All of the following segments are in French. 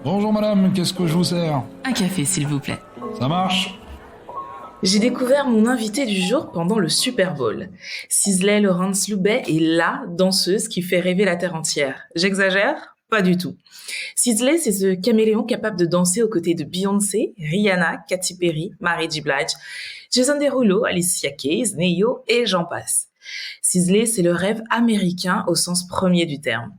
Bonjour madame, qu'est-ce que je vous sers? Un café, s'il vous plaît. Ça marche? J'ai découvert mon invité du jour pendant le Super Bowl. Sisley Lawrence Loubet est la danseuse qui fait rêver la terre entière. J'exagère? Pas du tout. Sisley, c'est ce caméléon capable de danser aux côtés de Beyoncé, Rihanna, Katy Perry, Mary J. Blige, Jason Derulo, Alicia Keys, Neo et j'en passe. Sisley, c'est le rêve américain au sens premier du terme.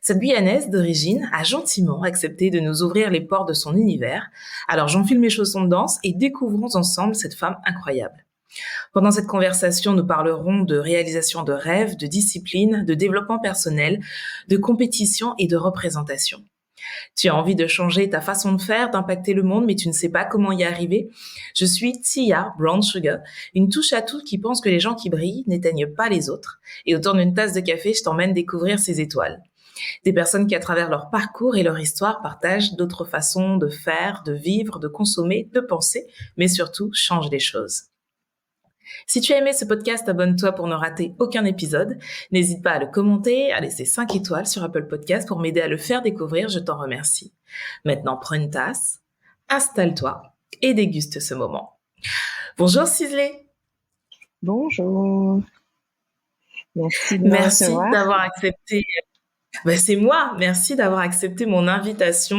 Cette Guyanaise d'origine a gentiment accepté de nous ouvrir les portes de son univers. Alors j'enfile mes chaussons de danse et découvrons ensemble cette femme incroyable. Pendant cette conversation, nous parlerons de réalisation de rêves, de discipline, de développement personnel, de compétition et de représentation. Tu as envie de changer ta façon de faire, d'impacter le monde, mais tu ne sais pas comment y arriver. Je suis Tia Brown Sugar, une touche à tout qui pense que les gens qui brillent n'éteignent pas les autres. Et autour d'une tasse de café, je t'emmène découvrir ces étoiles. Des personnes qui, à travers leur parcours et leur histoire, partagent d'autres façons de faire, de vivre, de consommer, de penser, mais surtout changent les choses. Si tu as aimé ce podcast, abonne-toi pour ne rater aucun épisode. N'hésite pas à le commenter, à laisser 5 étoiles sur Apple Podcast pour m'aider à le faire découvrir, je t'en remercie. Maintenant, prends une tasse, installe-toi et déguste ce moment. Bonjour Sisley. Bonjour. Merci de me Merci recevoir. d'avoir accepté. C'est moi. Merci d'avoir accepté mon invitation.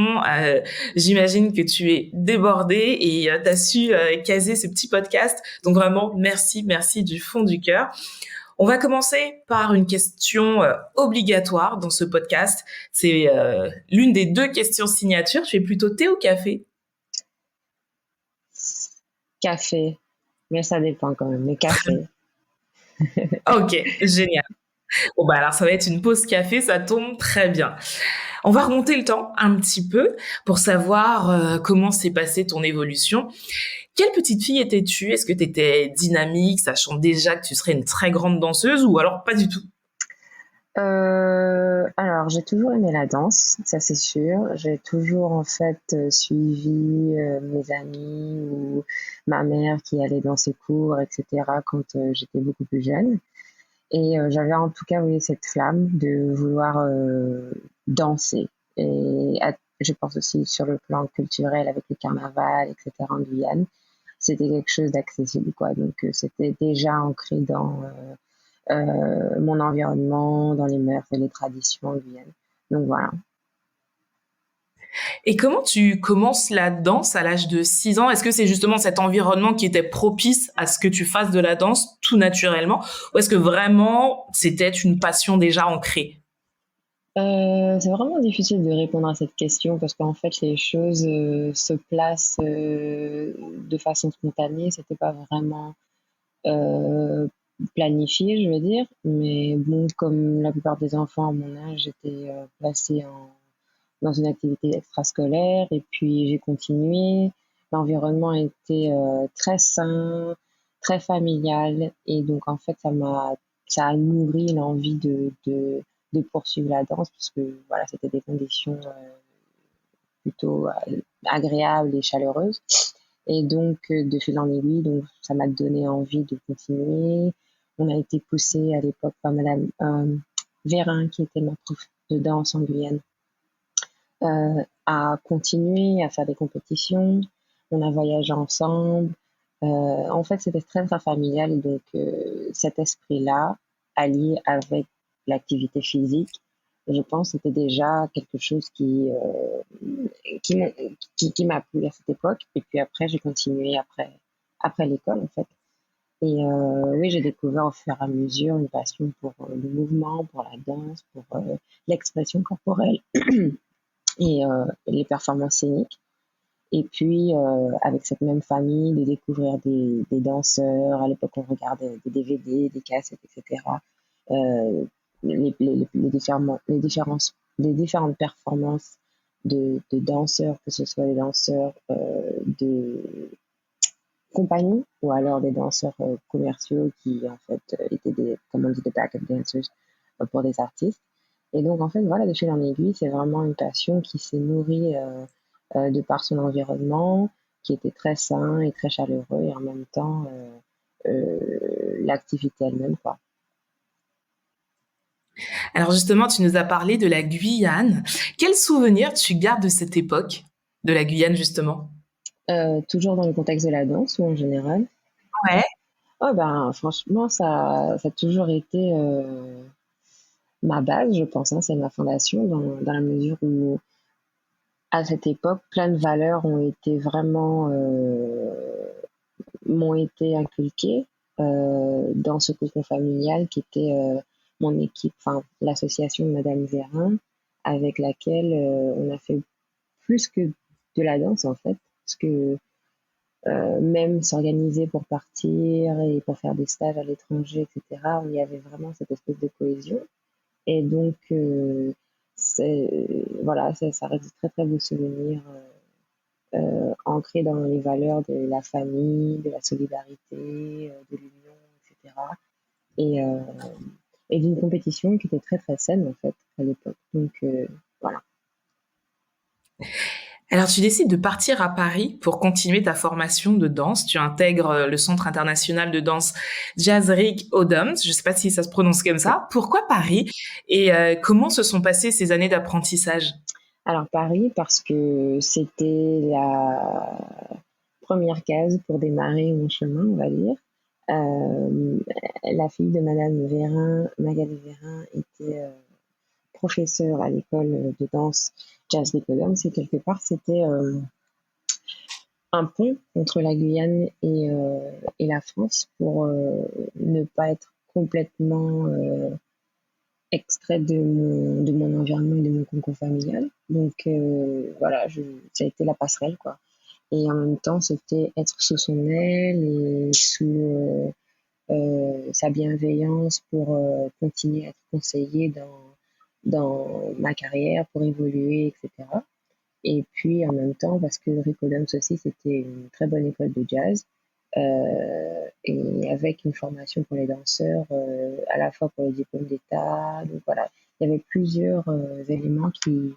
J'imagine que tu es débordée et tu as su caser ce petit podcast. Donc vraiment, merci du fond du cœur. On va commencer par une question obligatoire dans ce podcast. C'est l'une des 2 questions signature. Tu es plutôt thé ou café? Café, mais ça dépend quand même, mais café. Ok, génial. Bon alors ça va être une pause café, ça tombe très bien. On va remonter le temps un petit peu pour savoir comment s'est passée ton évolution. Quelle petite fille étais-tu? Est-ce que tu étais dynamique, sachant déjà que tu serais une très grande danseuse ou alors pas du tout? Alors, j'ai toujours aimé la danse, ça c'est sûr. J'ai toujours en fait suivi mes amis ou ma mère qui allait dans ses cours, etc. quand j'étais beaucoup plus jeune. Et j'avais en tout cas, oui, cette flamme de vouloir danser. Et je pense aussi sur le plan culturel avec le carnaval, etc. en Guyane, c'était quelque chose d'accessible, quoi. Donc c'était déjà ancré dans mon environnement, dans les mœurs et les traditions en Guyane. Donc voilà. Et comment tu commences la danse à l'âge de 6 ans? Est-ce que c'est justement cet environnement qui était propice à ce que tu fasses de la danse tout naturellement? Ou est-ce que vraiment c'était une passion déjà ancrée? C'est vraiment difficile de répondre à cette question parce qu'en fait les choses se placent de façon spontanée. C'était pas vraiment euh, planifié, je veux dire. Mais bon, comme la plupart des enfants à mon âge, j'étais placée dans une activité extrascolaire et puis j'ai continué. L'environnement était très sain, très familial et donc en fait ça a nourri l'envie de poursuivre la danse parce que voilà, c'était des conditions plutôt agréables et chaleureuses. Et donc, de fil en aiguille, donc, ça m'a donné envie de continuer. On a été poussé à l'époque par Madame Vérin, qui était ma prof de danse en Guyane, à continuer à faire des compétitions. On a voyagé ensemble. En fait, c'était très, très familial. Et donc, cet esprit-là, allié avec l'activité physique, je pense que c'était déjà quelque chose qui, m'a- qui m'a plu à cette époque. Et puis après, j'ai continué après l'école, en fait. Et oui, j'ai découvert au fur et à mesure une passion pour le mouvement, pour la danse, pour l'expression corporelle et les performances scéniques. Et puis, avec cette même famille, de découvrir des danseurs. À l'époque, on regardait des DVD, des cassettes, etc. Euh, les différentes performances de danseurs, que ce soit des danseurs de compagnie ou alors des danseurs commerciaux qui, en fait, étaient comme on dit, des backup dancers pour des artistes. Et donc, en fait, voilà, de fil en aiguille, c'est vraiment une passion qui s'est nourrie de par son environnement, qui était très sain et très chaleureux, et en même temps, l'activité elle-même, quoi. Alors justement, tu nous as parlé de la Guyane. Quel souvenir tu gardes de cette époque, de la Guyane justement? Toujours dans le contexte de la danse ou en général? Ouais. Oh ben, franchement, ça a toujours été ma base, je pense, hein, c'est ma fondation dans la mesure où, à cette époque, plein de valeurs ont été vraiment m'ont été inculquées dans ce cocon familial qui était mon équipe, enfin l'association de Madame Vérin, avec laquelle on a fait plus que de la danse en fait, parce que même s'organiser pour partir et pour faire des stages à l'étranger, etc., il y avait vraiment cette espèce de cohésion. Et donc, voilà, ça reste de très très beaux souvenirs ancrés dans les valeurs de la famille, de la solidarité, de l'union, etc. Et, euh, et d'une compétition qui était très très saine en fait à l'époque. Donc voilà. Alors tu décides de partir à Paris pour continuer ta formation de danse. Tu intègres le Centre international de danse Jazzric Odums. Je ne sais pas si ça se prononce comme ça. Pourquoi Paris et comment se sont passées ces années d'apprentissage? Alors Paris parce que c'était la première case pour démarrer mon chemin, on va dire. Euh, la fille de Madame Vérin, Magali Vérin, était professeure à l'école de danse Jazz Nicodème. C'est quelque part, c'était un pont entre la Guyane et la France pour ne pas être complètement extrait de mon environnement et de mon concours familial. Donc voilà, ça a été la passerelle, quoi. Et en même temps, c'était être sous son aile et sous sa bienveillance pour continuer à être conseillée dans ma carrière, pour évoluer, etc. Et puis en même temps, parce que Ricodums aussi, c'était une très bonne école de jazz, et avec une formation pour les danseurs, à la fois pour les diplômes d'État. Donc voilà, il y avait plusieurs éléments qui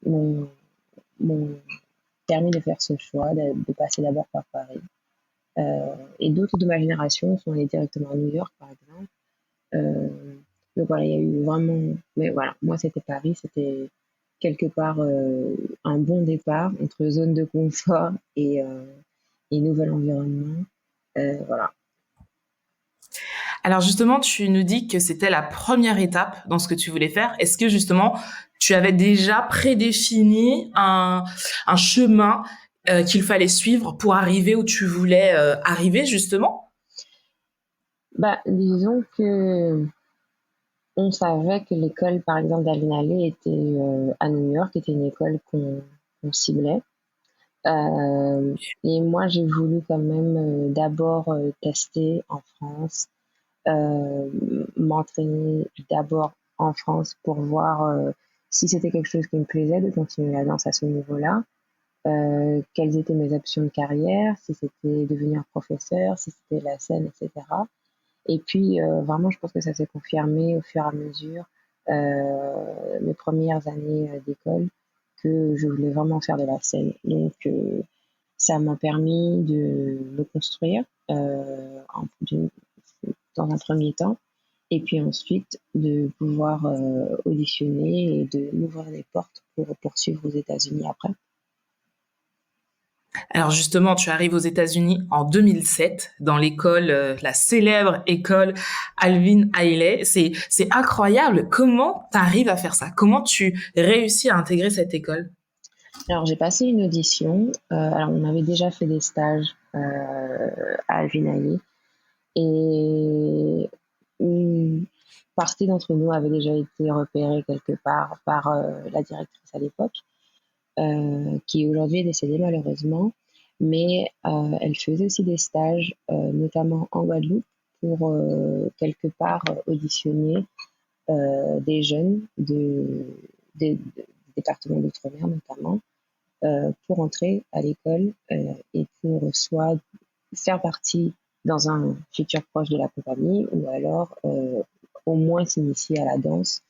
m'ont m'ont permis de faire ce choix, de passer d'abord par Paris. Et d'autres de ma génération sont allés directement à New York, par exemple. Euh, donc voilà, il y a eu vraiment. Mais voilà, moi c'était Paris, c'était quelque part un bon départ entre zone de confort et nouvel environnement. Voilà. Alors justement, tu nous dis que c'était la première étape dans ce que tu voulais faire. Est-ce que justement, tu avais déjà prédéfini un chemin qu'il fallait suivre pour arriver où tu voulais arriver justement? Bah, disons que on savait que l'école, par exemple, d'Alvin Ailey était à New York, était une école qu'on ciblait. Et moi, j'ai voulu quand même d'abord tester en France, euh, m'entraîner d'abord en France pour voir si c'était quelque chose qui me plaisait de continuer la danse à ce niveau-là, quelles étaient mes options de carrière, si c'était devenir professeur, si c'était la scène, etc. Et puis, vraiment, je pense que ça s'est confirmé au fur et à mesure, mes premières années d'école, que je voulais vraiment faire de la scène. Donc, ça m'a permis de me construire dans un premier temps, et puis ensuite de pouvoir auditionner et de m'ouvrir des portes pour poursuivre aux États-Unis après. Alors justement, tu arrives aux États-Unis en 2007 dans l'école, la célèbre école Alvin Ailey. C'est incroyable. Comment tu arrives à faire ça? Comment tu réussis à intégrer cette école? Alors, j'ai passé une audition. Alors, on avait déjà fait des stages à Alvin Ailey. Et une partie d'entre nous avait déjà été repérée quelque part par la directrice à l'époque, qui aujourd'hui est décédée malheureusement. Mais elle faisait aussi des stages, notamment en Guadeloupe, pour quelque part auditionner des jeunes des départements d'outre-mer notamment, pour entrer à l'école et pour soit faire partie dans un futur proche de la compagnie ou alors au moins s'initier à la danse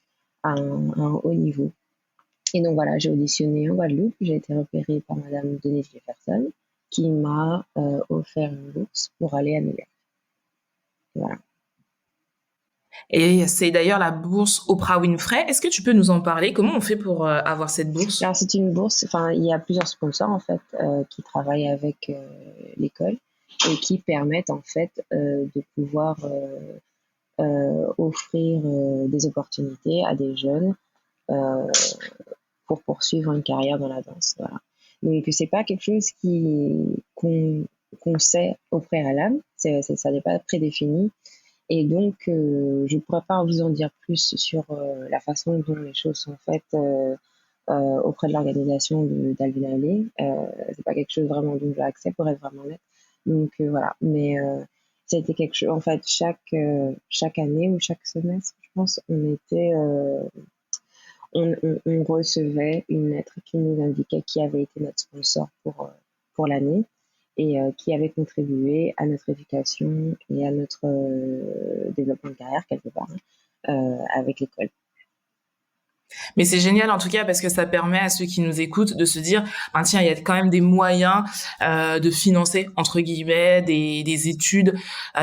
à un haut niveau. Et donc voilà, j'ai auditionné en Guadeloupe, j'ai été repérée par Madame Denise Jefferson qui m'a offert une bourse pour aller à New York. Voilà. Et c'est d'ailleurs la bourse Oprah Winfrey. Est-ce que tu peux nous en parler? Comment on fait pour avoir cette bourse? Alors, c'est une bourse, enfin, il y a plusieurs sponsors, en fait, qui travaillent avec l'école et qui permettent, en fait, de pouvoir offrir des opportunités à des jeunes euh, pour poursuivre une carrière dans la danse. Voilà. Donc, c'est pas quelque chose qu'on sait au préalable, ça n'est pas prédéfini. Et donc, je ne pourrais pas vous en dire plus sur la façon dont les choses sont faites auprès de l'organisation d'Alvin Ailey. C'est pas quelque chose vraiment dont j'ai accès pour être vraiment honnête. Donc voilà, mais ça a été quelque chose. En fait, chaque année ou chaque semestre, je pense, on recevait une lettre qui nous indiquait qui avait été notre sponsor pour l'année et qui avait contribué à notre éducation et à notre développement de carrière quelque part avec l'école. Mais c'est génial en tout cas parce que ça permet à ceux qui nous écoutent de se dire, ben tiens, il y a quand même des moyens de financer entre guillemets des études,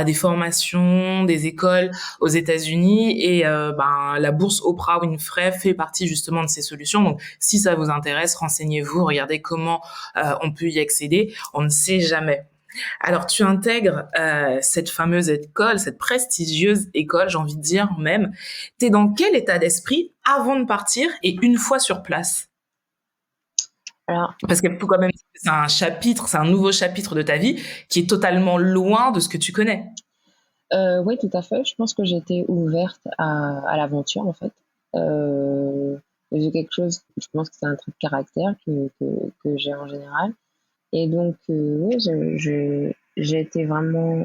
des formations, des écoles aux États-Unis et ben la bourse Oprah Winfrey fait partie justement de ces solutions. Donc si ça vous intéresse, renseignez-vous, regardez comment on peut y accéder. On ne sait jamais. Alors, tu intègres cette fameuse école, cette prestigieuse école, j'ai envie de dire même. T'es dans quel état d'esprit avant de partir et une fois sur place? Alors, Parce que faut quand même, c'est un nouveau chapitre de ta vie qui est totalement loin de ce que tu connais. oui, tout à fait. Je pense que j'étais ouverte à l'aventure, en fait. J'ai quelque chose, je pense que c'est un trait de caractère que j'ai en général. Et donc, oui, j'ai été vraiment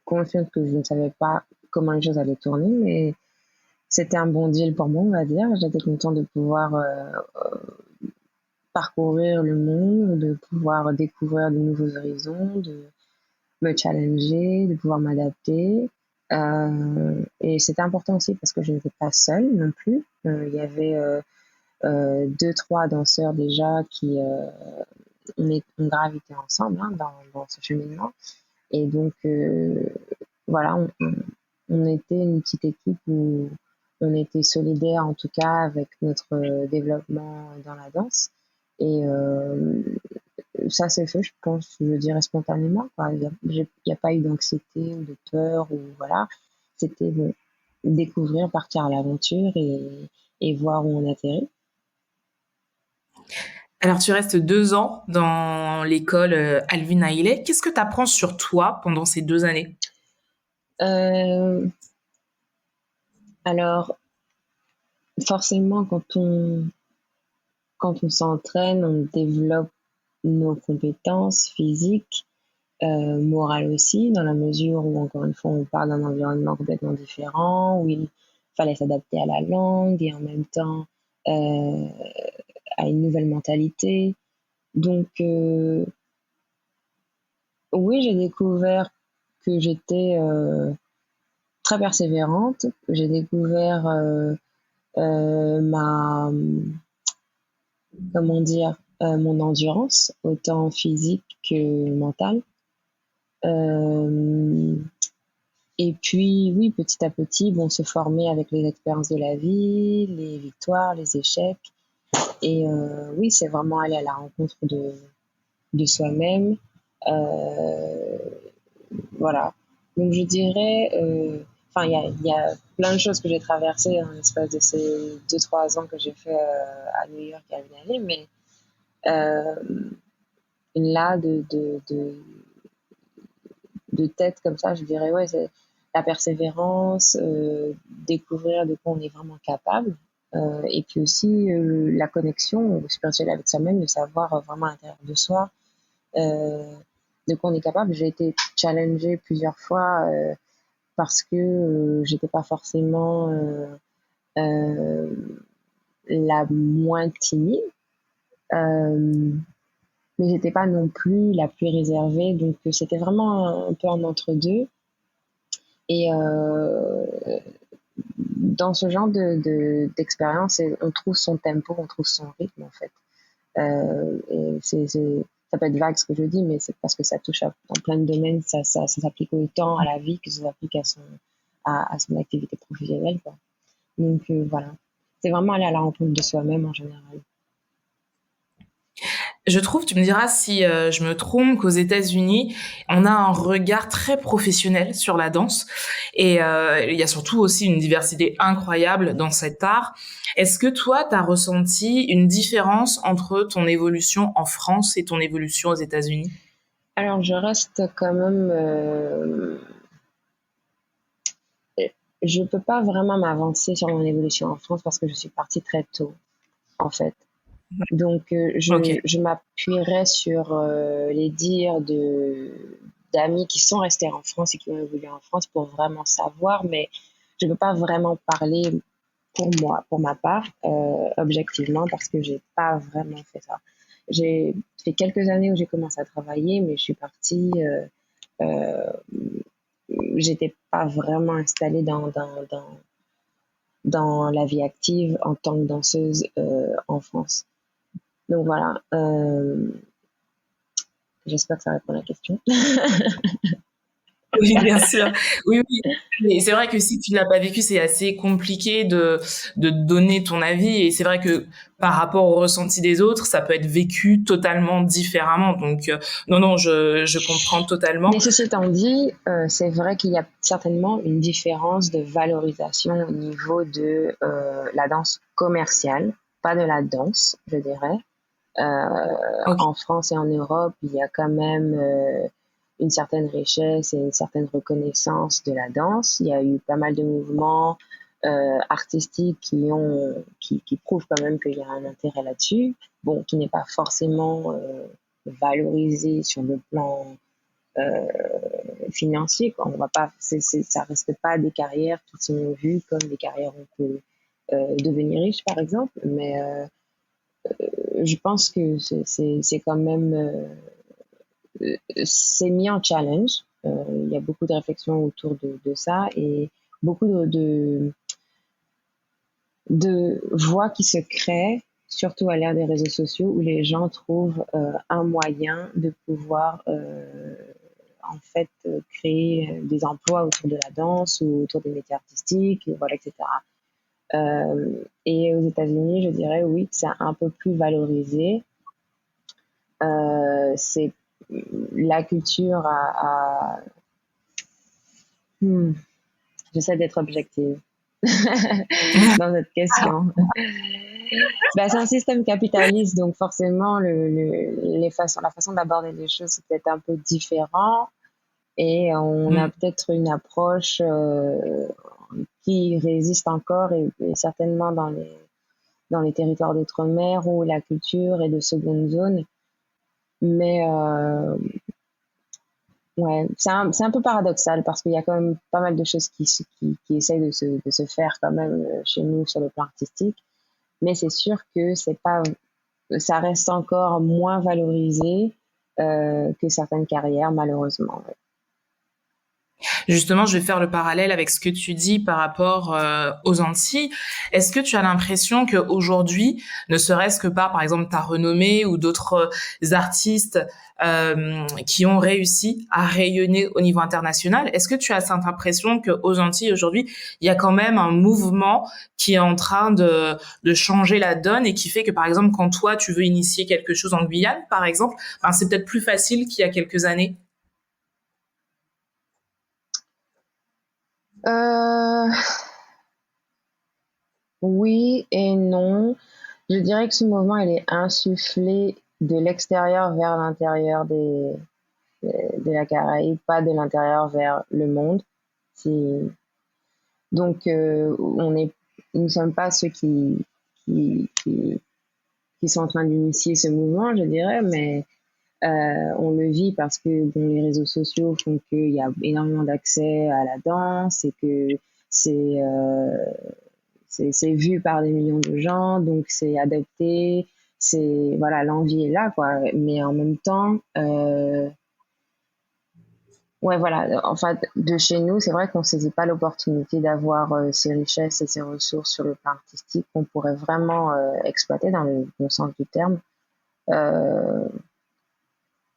consciente que je ne savais pas comment les choses allaient tourner, mais c'était un bon deal pour moi, on va dire. J'étais contente de pouvoir parcourir le monde, de pouvoir découvrir de nouveaux horizons, de me challenger, de pouvoir m'adapter. Et c'était important aussi parce que je n'étais pas seule non plus. Il y avait deux, trois danseurs déjà qui on gravitait ensemble hein, dans ce cheminement. Et donc, voilà, on était une petite équipe où on était solidaires en tout cas avec notre développement dans la danse. Et ça s'est fait, je pense, je dirais spontanément. Quoi. Il n'y a pas eu d'anxiété ou de peur. Ou, voilà. C'était bon, découvrir, partir à l'aventure et voir où on atterrit. Alors, tu restes 2 ans dans l'école Alvin Ailey. Qu'est-ce que tu apprends sur toi pendant ces 2 années? Euh, alors, forcément, quand on s'entraîne, on développe nos compétences physiques, morales aussi, dans la mesure où, encore une fois, on parle d'un environnement complètement différent, où il fallait s'adapter à la langue et en même temps euh, à une nouvelle mentalité. Donc, oui, j'ai découvert que j'étais très persévérante. J'ai découvert ma, comment dire, mon endurance, autant physique que mentale. Euh, et puis, oui, petit à petit, bon, se former avec les expériences de la vie, les victoires, les échecs. Et oui, c'est vraiment aller à la rencontre de soi-même. Euh, voilà. Donc, je dirais, enfin, il y a plein de choses que j'ai traversées en l'espace de ces 2-3 ans que j'ai fait à New York et à Miami, mais euh, là, de tête comme ça, je dirais, ouais, c'est la persévérance, découvrir de quoi on est vraiment capable. Et puis aussi la connexion spirituelle avec soi-même, de savoir vraiment à l'intérieur de soi de quoi on est capable. J'ai été challengée plusieurs fois parce que j'étais pas forcément euh, la moins timide, euh, mais j'étais pas non plus la plus réservée. Donc c'était vraiment un peu en entre-deux. Et dans ce genre d'expérience, on trouve son tempo, on trouve son rythme en fait. Et ça peut être vague ce que je dis, mais c'est parce que ça touche dans plein de domaines, ça s'applique autant à la vie que ça s'applique à son activité professionnelle, quoi. Donc voilà, c'est vraiment aller à la rencontre de soi-même en général. Je trouve, tu me diras si je me trompe, qu'aux États-Unis, on a un regard très professionnel sur la danse et il y a surtout aussi une diversité incroyable dans cet art. Est-ce que toi, tu as ressenti une différence entre ton évolution en France et ton évolution aux États-Unis? Alors je reste quand même, je peux pas vraiment m'avancer sur mon évolution en France parce que je suis partie très tôt, en fait. Donc, Ok. je m'appuierai sur les dires d'amis qui sont restés en France et qui ont évolué en France pour vraiment savoir, mais je ne peux pas vraiment parler pour moi, pour ma part, objectivement, parce que j'ai pas vraiment fait ça. J'ai fait quelques années où j'ai commencé à travailler, mais je suis partie, euh, j'étais pas vraiment installée dans la vie active en tant que danseuse en France. Donc voilà, j'espère que ça répond à la question. Oui, bien sûr. Oui, oui. Et c'est vrai que si tu l'as pas vécu, c'est assez compliqué de donner ton avis. Et c'est vrai que par rapport au ressenti des autres, ça peut être vécu totalement différemment. Donc, non, non, je comprends totalement. Mais ceci étant dit, c'est vrai qu'il y a certainement une différence de valorisation au niveau de la danse commerciale, pas de la danse, je dirais. Ok. En France et en Europe, il y a quand même une certaine richesse et une certaine reconnaissance de la danse. Il y a eu pas mal de mouvements artistiques qui prouvent quand même qu'il y a un intérêt là-dessus. Bon, qui n'est pas forcément valorisé sur le plan euh, financier, quoi. On va pas, ça reste pas des carrières qui sont vues comme des carrières où on peut devenir riche, par exemple, mais je pense que c'est quand même c'est mis en challenge. Il y a beaucoup de réflexions autour de ça et beaucoup de voix qui se créent, surtout à l'ère des réseaux sociaux, où les gens trouvent un moyen de pouvoir en fait créer des emplois autour de la danse ou autour des métiers artistiques, voilà, etc. Et aux États-Unis, je dirais oui, c'est un peu plus valorisé. C'est la culture Hmm, j'essaie d'être objective dans cette question. Ben, c'est un système capitaliste, donc forcément, la façon d'aborder les choses, c'est peut-être un peu différent. Et on a Mm. peut-être une approche qui résiste encore et certainement dans les territoires d'outre-mer où la culture est de seconde zone. Mais ouais, c'est un peu paradoxal parce qu'il y a quand même pas mal de choses qui essayent de se faire quand même chez nous sur le plan artistique. Mais c'est sûr que c'est pas, ça reste encore moins valorisé que certaines carrières, malheureusement. Ouais. Justement, je vais faire le parallèle avec ce que tu dis par rapport aux Antilles. Est-ce que tu as l'impression qu'aujourd'hui, ne serait-ce que par exemple, ta renommée ou d'autres artistes qui ont réussi à rayonner au niveau international, est-ce que tu as cette impression qu'aux Antilles, aujourd'hui, il y a quand même un mouvement qui est en train de changer la donne et qui fait que, par exemple, quand toi, tu veux initier quelque chose en Guyane, par exemple, ben, c'est peut-être plus facile qu'il y a quelques années? Euh, oui et non. Je dirais que ce mouvement, il est insufflé de l'extérieur vers l'intérieur de la Caraïbe, pas de l'intérieur vers le monde. C'est- Donc, nous ne sommes pas ceux qui, qui, qui sont en train d'initier ce mouvement, je dirais, mais on le vit parce que bon, les réseaux sociaux font qu'il y a énormément d'accès à la danse et que c'est euh, c'est vu par des millions de gens, donc c'est adopté, c'est voilà, l'envie est là, quoi. Mais en même temps, ouais, voilà, en fait, de chez nous, c'est vrai qu'on saisit pas l'opportunité d'avoir ces richesses et ces ressources sur le plan artistique qu'on pourrait vraiment exploiter dans le bon sens du terme euh,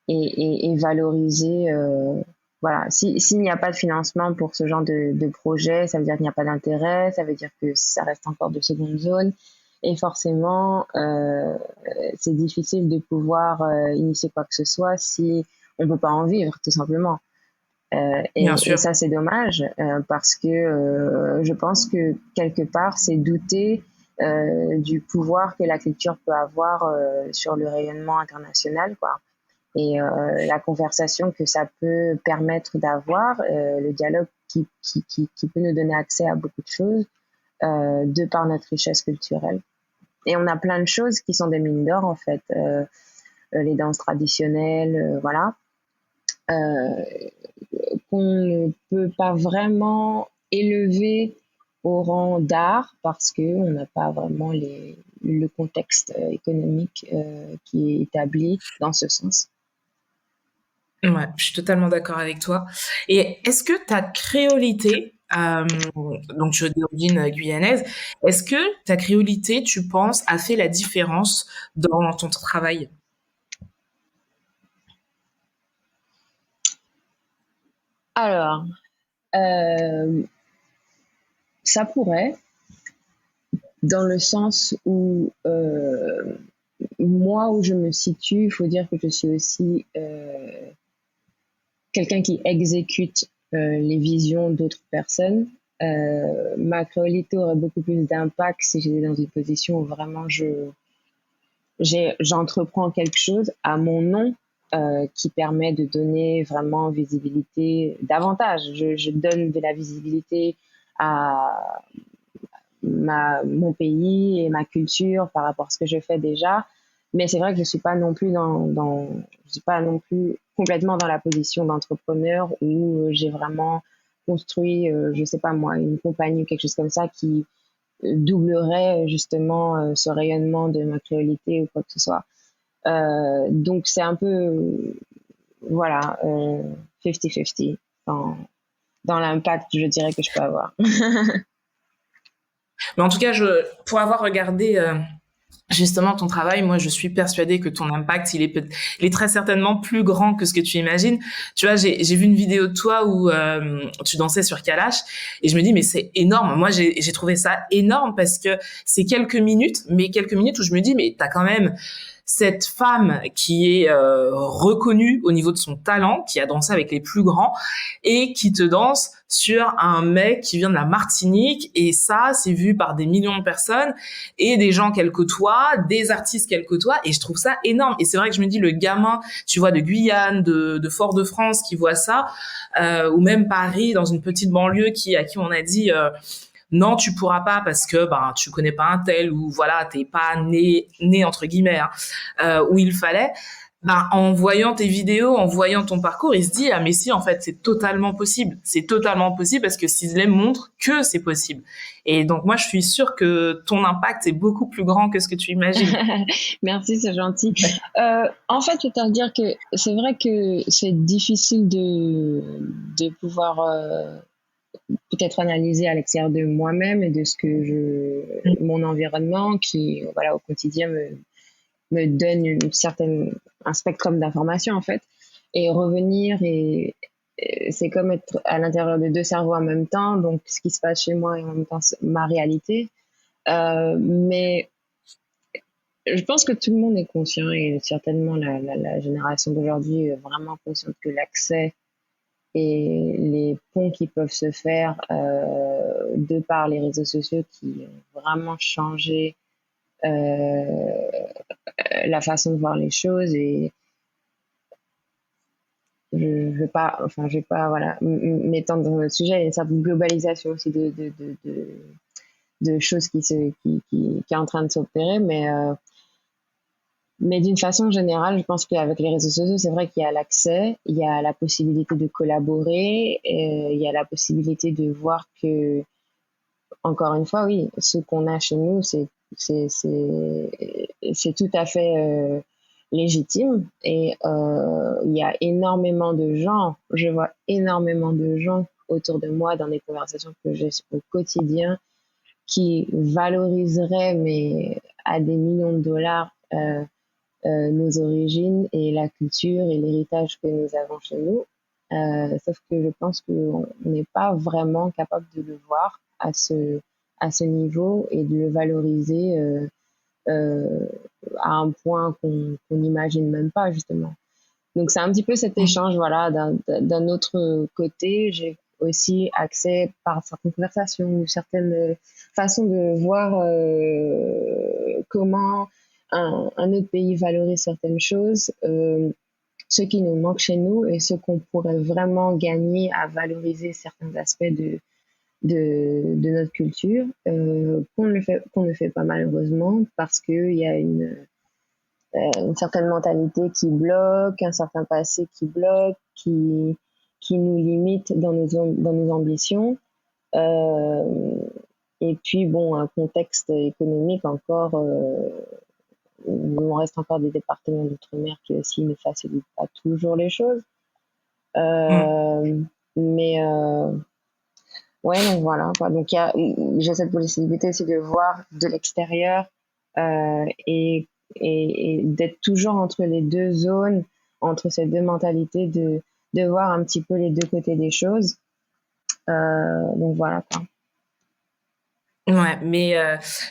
et valoriser. voilà, s'il n'y a pas de financement pour ce genre de projet, ça veut dire qu'il n'y a pas d'intérêt, ça veut dire que ça reste encore de seconde zone. Et forcément, c'est difficile de pouvoir initier quoi que ce soit si on ne peut pas en vivre, tout simplement. Bien Et sûr. ça, c'est dommage parce que je pense que quelque part, c'est douter du pouvoir que la culture peut avoir sur le rayonnement international, quoi. Et la conversation que ça peut permettre d'avoir, le dialogue qui peut nous donner accès à beaucoup de choses de par notre richesse culturelle. Et on a plein de choses qui sont des mines d'or, en fait. Les danses traditionnelles, voilà. Euh, qu'on ne peut pas vraiment élever au rang d'art parce qu'on n'a pas vraiment le contexte économique qui est établi dans ce sens. Ouais, je suis totalement d'accord avec toi. Et est-ce que ta créolité, donc je suis d'origine guyanaise, est-ce que ta créolité, tu penses, a fait la différence dans ton travail? Alors, euh, ça pourrait, dans le sens où moi, où je me situe, il faut dire que je suis aussi quelqu'un qui exécute les visions d'autres personnes. Ma créolité aurait beaucoup plus d'impact si j'étais dans une position où vraiment j'entreprends quelque chose à mon nom qui permet de donner vraiment visibilité davantage. Je donne de la visibilité à mon pays et ma culture par rapport à ce que je fais déjà. Mais c'est vrai que je suis pas non plus je suis pas non plus complètement dans la position d'entrepreneur où j'ai vraiment construit, je sais pas moi, une compagnie ou quelque chose comme ça qui doublerait justement ce rayonnement de ma créolité ou quoi que ce soit. Donc c'est un peu, voilà, 50-50 dans l'impact, je dirais, que je peux avoir. Mais en tout cas, pour avoir regardé justement ton travail, moi, je suis persuadée que ton impact, il est très certainement plus grand que ce que tu imagines. Tu vois, j'ai vu une vidéo de toi où tu dansais sur Kalash et je me dis, mais c'est énorme. Moi, j'ai trouvé ça énorme parce que c'est quelques minutes, mais quelques minutes où je me dis, mais t'as quand même cette femme qui est reconnue au niveau de son talent, qui a dansé avec les plus grands et qui te danse sur un mec qui vient de la Martinique et ça, c'est vu par des millions de personnes et des gens qu'elle côtoie, des artistes qu'elle côtoie et je trouve ça énorme. Et c'est vrai que je me dis, le gamin, tu vois, de Guyane, de Fort-de-France qui voit ça, ou même Paris, dans une petite banlieue à qui on a dit... non, tu pourras pas parce que ben tu connais pas un tel ou voilà t'es pas né entre guillemets hein, où il fallait. Ben, en voyant tes vidéos, en voyant ton parcours, il se dit ah mais si en fait c'est totalement possible parce que Sisley montre que c'est possible. Et donc moi je suis sûre que ton impact est beaucoup plus grand que ce que tu imagines. Merci, c'est gentil. En fait, c'est-à-dire que c'est vrai que c'est difficile de pouvoir peut-être analyser à l'extérieur de moi-même et de ce que mon environnement qui, voilà, au quotidien me donne un spectrum d'informations, en fait. Et revenir et c'est comme être à l'intérieur de deux cerveaux en même temps, donc ce qui se passe chez moi et en même temps ma réalité. Mais je pense que tout le monde est conscient et certainement la génération d'aujourd'hui est vraiment consciente que l'accès et les ponts qui peuvent se faire de par les réseaux sociaux qui ont vraiment changé la façon de voir les choses et je vais pas voilà m'étendre dans le sujet. Il y a une certaine globalisation aussi de choses qui est en train de s'opérer, mais d'une façon générale, je pense qu'avec les réseaux sociaux, c'est vrai qu'il y a l'accès, il y a la possibilité de collaborer, et il y a la possibilité de voir que, encore une fois, oui, ce qu'on a chez nous, c'est tout à fait légitime. Et il y a énormément de gens, je vois énormément de gens autour de moi dans des conversations que j'ai au quotidien qui valoriseraient, mais à des millions de dollars, nos origines et la culture et l'héritage que nous avons chez nous. Sauf que je pense qu'on n'est pas vraiment capable de le voir à ce niveau et de le valoriser euh, à un point qu'on n'imagine même pas, justement. Donc, c'est un petit peu cet échange, voilà. D'un autre côté, j'ai aussi accès par certaines conversations ou certaines façons de voir comment un autre pays valorise certaines choses, ce qui nous manque chez nous et ce qu'on pourrait vraiment gagner à valoriser certains aspects de notre culture, qu'on ne fait pas malheureusement parce qu'il y a une certaine mentalité qui bloque, un certain passé qui bloque, qui nous limite dans nos ambitions. Euh, et puis, bon, un contexte économique encore, il nous reste encore des départements d'outre-mer qui aussi ne facilitent pas toujours les choses. Mm. Euh, mais ouais, donc voilà, quoi. Donc, j'ai cette possibilité aussi de voir de l'extérieur et et d'être toujours entre les deux zones, entre ces deux mentalités, de voir un petit peu les deux côtés des choses. Donc voilà quoi. Ouais, mais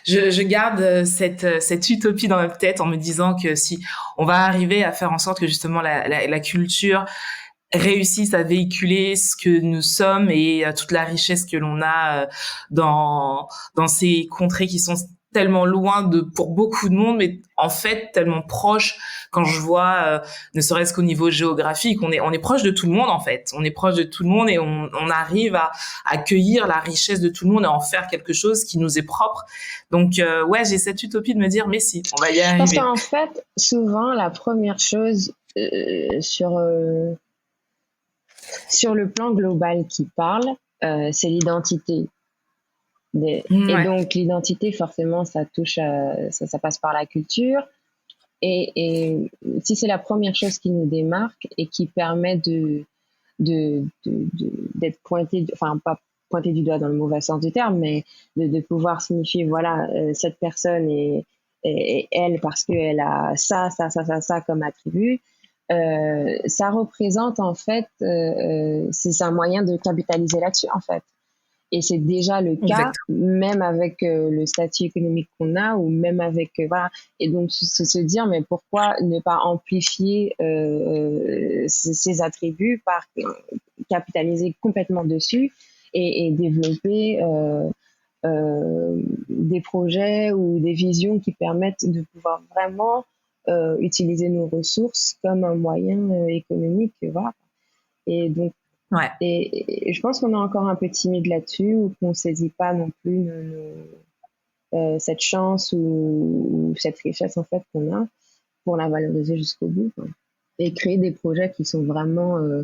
je garde cette utopie dans ma tête en me disant que si on va arriver à faire en sorte que justement la culture réussissent à véhiculer ce que nous sommes et toute la richesse que l'on a dans ces contrées qui sont tellement loin de pour beaucoup de monde, mais en fait tellement proches. Quand je vois ne serait-ce qu'au niveau géographique, on est proche de tout le monde en fait, on est proche de tout le monde et on arrive à accueillir la richesse de tout le monde et en faire quelque chose qui nous est propre. Donc ouais, j'ai cette utopie de me dire mais si on va y Parce arriver. qu'en fait, souvent la première chose sur le plan global qui parle, c'est l'identité. Et Ouais, donc l'identité, forcément, ça touche, ça passe par la culture. Et si c'est la première chose qui nous démarque et qui permet d'être pointé, enfin pas pointé du doigt dans le mauvais sens du terme, mais de pouvoir signifier, voilà, cette personne est elle parce qu'elle a ça comme attribut. Ça représente en fait, c'est un moyen de capitaliser là-dessus en fait. Et c'est déjà le cas, exactement. même avec le statut économique qu'on a, ou même avec voilà. Et donc se dire, mais pourquoi ne pas amplifier ces attributs par capitaliser complètement dessus et développer des projets ou des visions qui permettent de pouvoir vraiment utiliser nos ressources comme un moyen économique, voilà. Et donc Ouais. je pense qu'on est encore un peu timide là-dessus ou qu'on ne saisit pas non plus cette chance ou cette richesse en fait qu'on a pour la valoriser jusqu'au bout, quoi. Et créer des projets qui sont vraiment euh,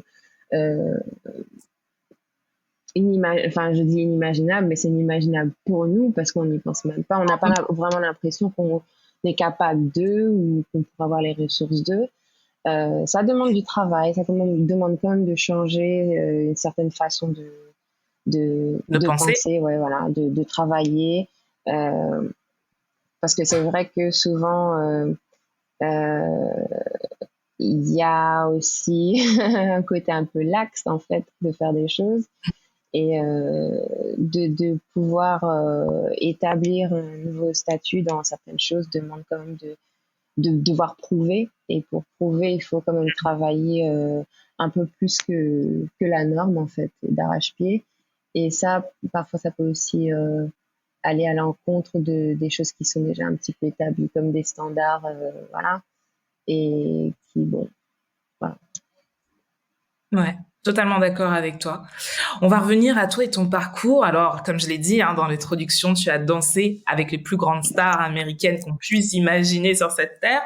enfin je dis inimaginables, mais c'est inimaginable pour nous parce qu'on n'y pense même pas. On n'a pas vraiment l'impression qu'on est capable d'eux ou qu'on pourra avoir les ressources d'eux. Ça demande du travail, ça demande quand même de changer une certaine façon De de penser. penser, ouais, voilà, de travailler. Euh, Parce que c'est vrai que souvent, euh, il y a aussi un côté un peu laxe, en fait, de faire des choses et de pouvoir établir un nouveau statut dans certaines choses demande quand même de devoir prouver. Et pour prouver, il faut quand même travailler un peu plus que la norme, en fait, d'arrache-pied. Et ça, parfois, ça peut aussi aller à l'encontre des choses qui sont déjà un petit peu établies comme des standards, voilà. Et qui, bon, voilà. Ouais, totalement d'accord avec toi. On va revenir à toi et ton parcours. Alors, comme je l'ai dit hein, dans l'introduction, tu as dansé avec les plus grandes stars américaines qu'on puisse imaginer sur cette terre.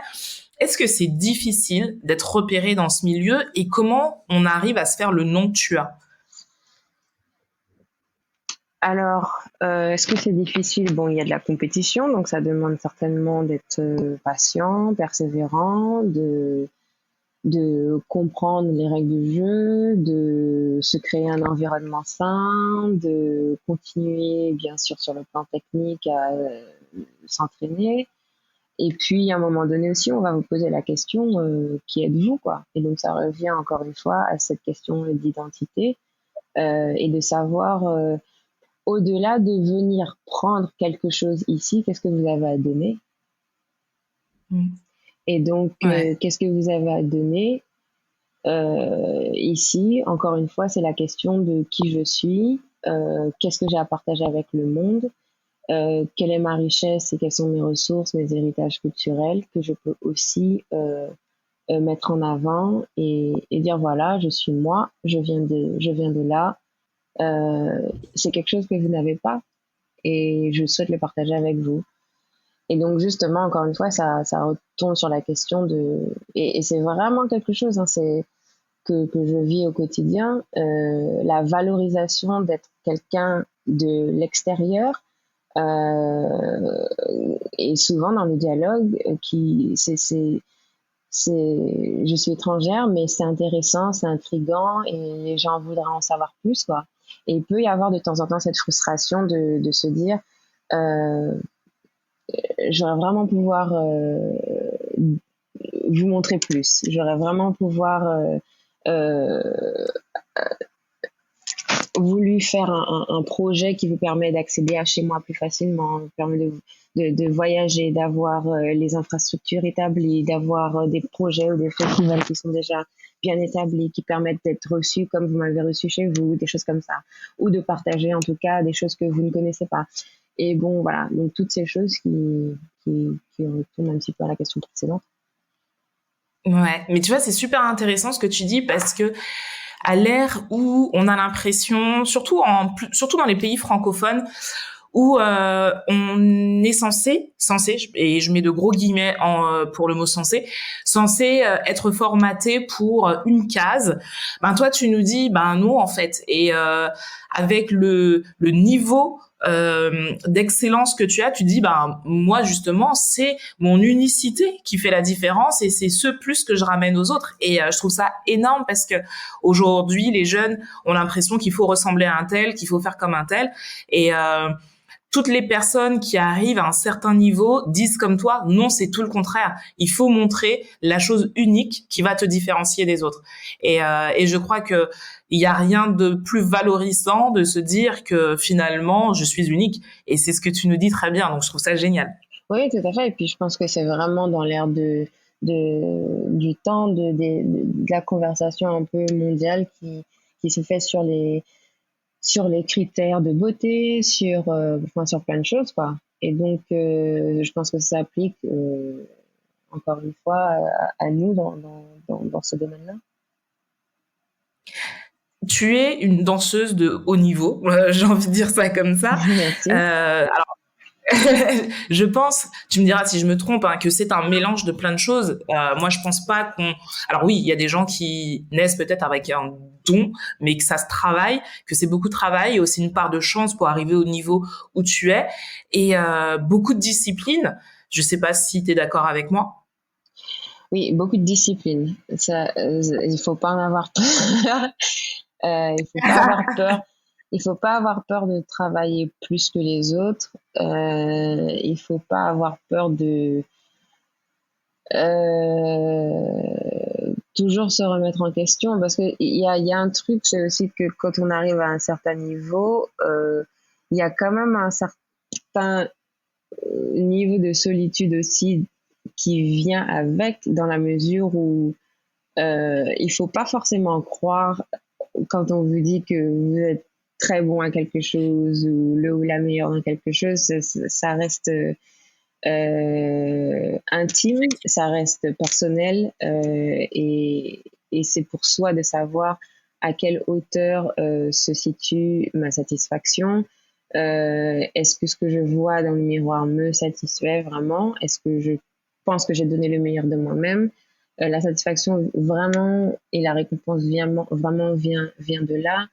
Est-ce que c'est difficile d'être repéré dans ce milieu et comment on arrive à se faire le nom que tu as? Alors, est-ce que c'est difficile? Bon, il y a de la compétition, donc ça demande certainement d'être patient, persévérant, de comprendre les règles du jeu, de se créer un environnement sain, de continuer bien sûr sur le plan technique à s'entraîner Et puis, à un moment donné aussi, on va vous poser la question, qui êtes-vous, quoi? Et donc, ça revient encore une fois à cette question d'identité, et de savoir, au-delà de venir prendre quelque chose ici, qu'est-ce que vous avez à donner? Mm. Et donc, Ouais. qu'est-ce que vous avez à donner? Ici, encore une fois, c'est la question de qui je suis, qu'est-ce que j'ai à partager avec le monde, quelle est ma richesse et quelles sont mes ressources, mes héritages culturels que je peux aussi mettre en avant et dire voilà, je suis moi, je viens de là. C'est quelque chose que vous n'avez pas et je souhaite le partager avec vous. Et donc justement, encore une fois, ça retourne sur la question de et c'est vraiment quelque chose, hein, c'est que je vis au quotidien, la valorisation d'être quelqu'un de l'extérieur. Et souvent dans le dialogue, je suis étrangère, mais c'est intéressant, c'est intriguant et les gens voudraient en savoir plus, quoi. Et il peut y avoir de temps en temps cette frustration de se dire, euh, j'aurais vraiment pouvoir vous montrer plus, j'aurais vraiment pouvoir euh, voulu faire un projet qui vous permet d'accéder à chez moi plus facilement, vous permet de voyager, d'avoir les infrastructures établies, d'avoir des projets ou des festivals qui sont déjà bien établis, qui permettent d'être reçus comme vous m'avez reçu chez vous, des choses comme ça, ou de partager en tout cas des choses que vous ne connaissez pas. Et bon, voilà, donc toutes ces choses qui retournent un petit peu à la question précédente. Ouais, mais tu vois, c'est super intéressant ce que tu dis parce que à l'ère où on a l'impression, surtout dans les pays francophones, où on est censé, et je mets de gros guillemets pour le mot censé être formaté pour une case. Ben toi, tu nous dis, ben non en fait. Et avec le niveau d'excellence que tu as, tu dis, ben moi justement, c'est mon unicité qui fait la différence et c'est ce plus que je ramène aux autres. Et je trouve ça énorme parce que aujourd'hui, les jeunes ont l'impression qu'il faut ressembler à un tel, qu'il faut faire comme un tel. Et toutes les personnes qui arrivent à un certain niveau disent comme toi, non, c'est tout le contraire. Il faut montrer la chose unique qui va te différencier des autres. Et je crois que il y a rien de plus valorisant de se dire que finalement, je suis unique. Et c'est ce que tu nous dis très bien. Donc, je trouve ça génial. Oui, tout à fait. Et puis, je pense que c'est vraiment dans l'ère du temps, de la conversation un peu mondiale qui se fait sur les critères de beauté, enfin, sur plein de choses, quoi. Et donc, je pense que ça s'applique, encore une fois, à nous dans ce domaine-là. Tu es une danseuse de haut niveau, j'ai envie de dire ça comme ça. Merci. Alors, je pense, tu me diras si je me trompe, hein, que c'est un mélange de plein de choses. Moi, je pense pas qu'on. Alors oui, il y a des gens qui naissent peut-être avec un don, mais que ça se travaille, que c'est beaucoup de travail et aussi une part de chance pour arriver au niveau où tu es et beaucoup de discipline. Je sais pas si tu es d'accord avec moi. Oui, beaucoup de discipline. Ça, il faut pas en avoir peur. Il faut pas avoir peur. Il faut pas avoir peur de travailler plus que les autres. Il faut pas avoir peur de toujours se remettre en question parce que il y a un truc, c'est aussi que quand on arrive à un certain niveau, il y a quand même un certain niveau de solitude aussi qui vient avec dans la mesure où il faut pas forcément croire quand on vous dit que vous êtes très bon à quelque chose ou le ou la meilleure dans quelque chose, ça reste intime, ça reste personnel et c'est pour soi de savoir à quelle hauteur se situe ma satisfaction. Est-ce que ce que je vois dans le miroir me satisfait vraiment? Est-ce que je pense que j'ai donné le meilleur de moi-même? La satisfaction vraiment et la récompense vraiment vient de là.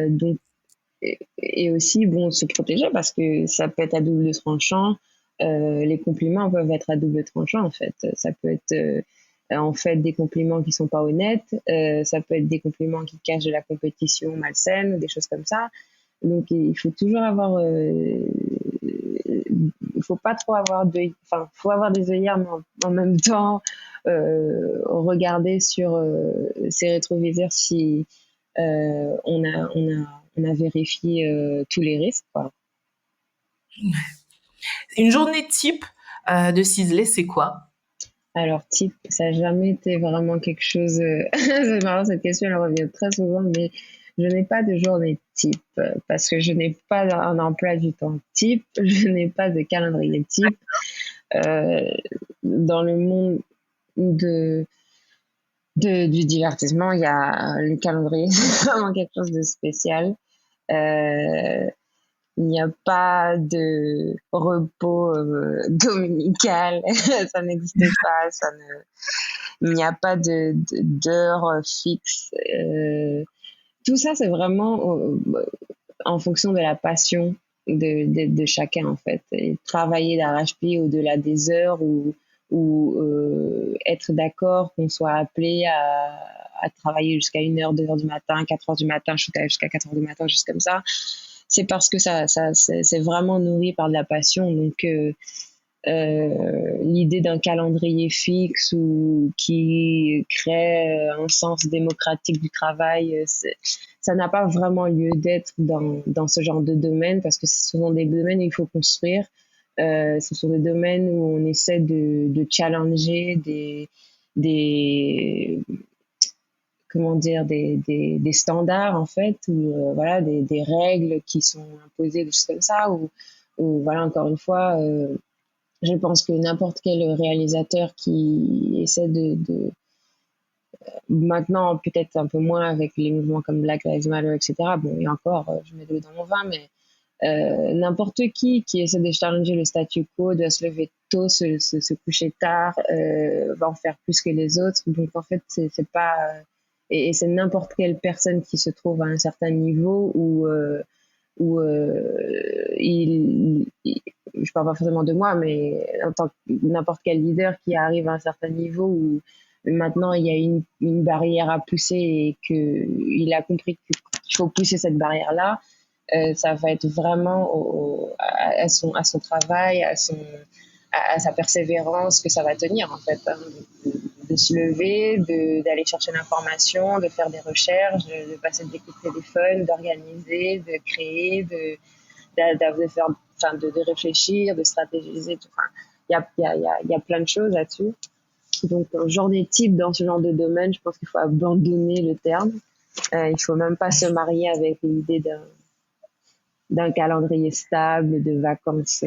Donc et aussi bon se protéger parce que ça peut être à double tranchant. Les compliments peuvent être à double tranchant en fait. Ça peut être en fait des compliments qui sont pas honnêtes. Ça peut être des compliments qui cachent de la compétition malsaine, des choses comme ça. Donc il faut toujours avoir il faut pas trop avoir faut avoir des œillères, mais en même temps, regarder sur ses rétroviseurs si on a vérifié tous les risques, quoi. Une journée type de Sisley, c'est quoi? Alors, type, ça n'a jamais été vraiment quelque chose. C'est marrant, cette question, elle revient très souvent, mais je n'ai pas de journée type parce que je n'ai pas un emploi du temps type, je n'ai pas de calendrier type. Dans le monde du divertissement, il y a le calendrier, c'est vraiment quelque chose de spécial. Il n'y a pas de repos dominical, ça n'existe pas, il n'y a pas d'heure fixe. Tout ça, c'est vraiment en fonction de la passion de chacun, en fait. Et travailler d'arrache-pied au-delà des heures ou être d'accord qu'on soit appelé à travailler jusqu'à 1h, 2h du matin, 4h du matin, jusqu'à 4h du matin, juste comme ça. C'est parce que c'est vraiment nourri par de la passion. Donc, l'idée d'un calendrier fixe ou qui crée un sens démocratique du travail, ça n'a pas vraiment lieu d'être dans ce genre de domaine parce que ce sont des domaines où il faut construire. Ce sont des domaines où on essaie de challenger comment dire, des standards, en fait, ou voilà, des règles qui sont imposées, des choses comme ça, ou voilà, encore une fois, je pense que n'importe quel réalisateur qui essaie maintenant, peut-être un peu moins avec les mouvements comme Black Lives Matter, etc., bon, et encore, je mets de l'eau dans mon vin, mais n'importe qui essaie de challenger le statu quo, doit se lever tôt, se coucher tard, va en faire plus que les autres, donc en fait, c'est pas... Et c'est n'importe quelle personne qui se trouve à un certain niveau où je parle pas forcément de moi, mais en tant que n'importe quel leader qui arrive à un certain niveau où maintenant il y a une barrière à pousser et qu'il a compris qu'il faut pousser cette barrière-là, ça va être vraiment à son travail, à sa persévérance que ça va tenir, en fait, hein, de se lever, d'aller chercher l'information, de faire des recherches, de passer des coups de téléphone, d'organiser, de créer, de réfléchir, de stratégiser. Enfin, il y a plein de choses là-dessus. Donc, un genre de type dans ce genre de domaine, je pense qu'il faut abandonner le terme. Il faut même pas se marier avec l'idée d'un calendrier stable, de vacances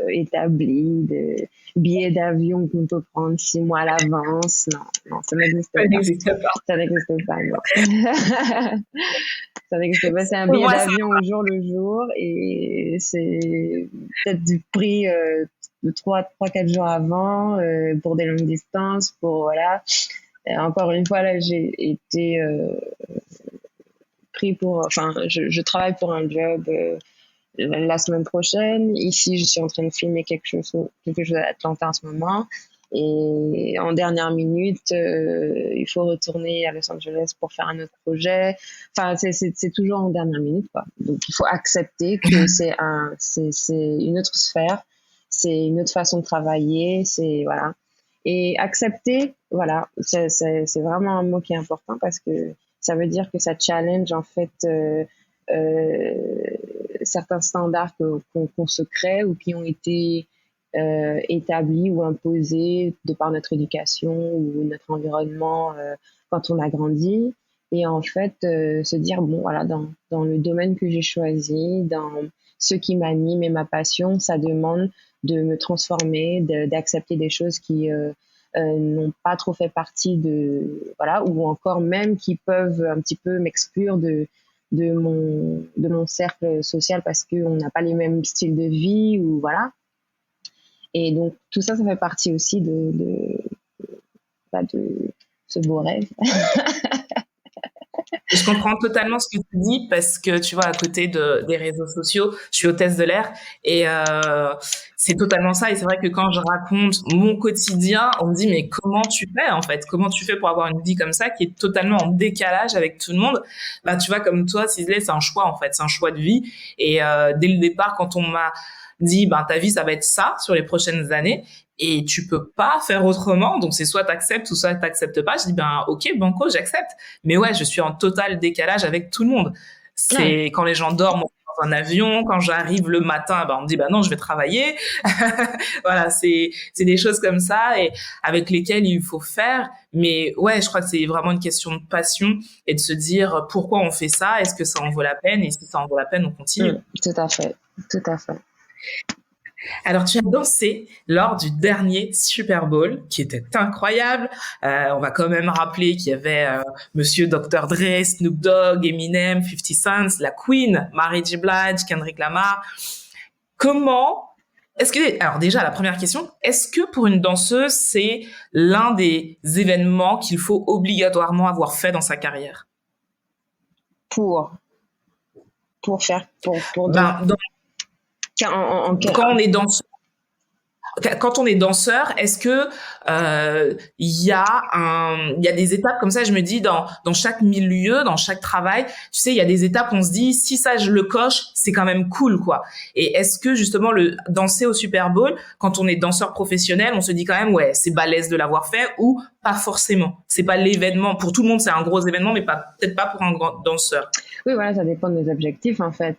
établies, de billets d'avion qu'on peut prendre 6 mois à l'avance. Non, ça n'existe pas. Ça n'existe pas, non. Ça n'existe pas. C'est un billet d'avion au jour le jour et c'est peut-être du prix de 3-4 jours avant pour des longues distances, pour voilà. Encore une fois, là, j'ai été je travaille pour un job la semaine prochaine. Ici, je suis en train de filmer quelque chose à Atlanta en ce moment. Et en dernière minute, il faut retourner à Los Angeles pour faire un autre projet. Enfin, c'est toujours en dernière minute, quoi. Donc, il faut accepter que c'est une autre sphère, c'est une autre façon de travailler, voilà. Et accepter, voilà, c'est vraiment un mot qui est important parce que ça veut dire que ça challenge, en fait, certains standards qu'on se crée ou qui ont été établis ou imposés de par notre éducation ou notre environnement quand on a grandi. Et en fait, se dire, bon, voilà, dans le domaine que j'ai choisi, dans ce qui m'anime et ma passion, ça demande de me transformer, d'accepter des choses qui n'ont pas trop fait partie voilà, ou encore même qui peuvent un petit peu m'exclure de mon cercle social parce qu'on n'a pas les mêmes styles de vie ou voilà. Et donc tout ça fait partie aussi de ce beau rêve. Je comprends totalement ce que tu dis parce que tu vois, à côté des réseaux sociaux, je suis hôtesse de l'air et c'est totalement ça. Et c'est vrai que quand je raconte mon quotidien, on me dit mais comment tu fais en fait? Comment tu fais pour avoir une vie comme ça qui est totalement en décalage avec tout le monde? Bah tu vois, comme toi, Sisley, c'est un choix en fait, c'est un choix de vie. Et dès le départ, quand on m'a dit, ben, ta vie, ça va être ça sur les prochaines années et tu peux pas faire autrement. Donc, c'est soit t'acceptes ou soit t'acceptes pas. Je dis, ben, ok, banco, j'accepte. Mais ouais, je suis en total décalage avec tout le monde. Ouais. C'est quand les gens dorment dans un avion, quand j'arrive le matin, ben, on me dit, ben non, je vais travailler. Voilà, c'est des choses comme ça et avec lesquelles il faut faire. Mais ouais, je crois que c'est vraiment une question de passion et de se dire pourquoi on fait ça, est-ce que ça en vaut la peine et si ça en vaut la peine, on continue. Tout à fait, tout à fait. Alors, tu as dansé lors du dernier Super Bowl, qui était incroyable. On va quand même rappeler qu'il y avait Monsieur Dr. Dre, Snoop Dogg, Eminem, 50 Cent, la Queen, Mary J. Blige, Kendrick Lamar. Comment est-ce que, alors déjà, la première question, est-ce que pour une danseuse, c'est l'un des événements qu'il faut obligatoirement avoir fait dans sa carrière? Pour faire, Ben, quand on est danseur, quand on est danseur, est-ce que il y a des étapes comme ça? Je me dis dans chaque milieu, dans chaque travail, tu sais, il y a des étapes. On se dit si ça je le coche, c'est quand même cool, quoi. Et est-ce que justement le danser au Super Bowl, quand on est danseur professionnel, on se dit quand même ouais, c'est balèze de l'avoir fait ou pas forcément. C'est pas l'événement pour tout le monde, c'est un gros événement, mais pas peut-être pas pour un grand danseur. Oui, voilà, ça dépend de nos objectifs en fait.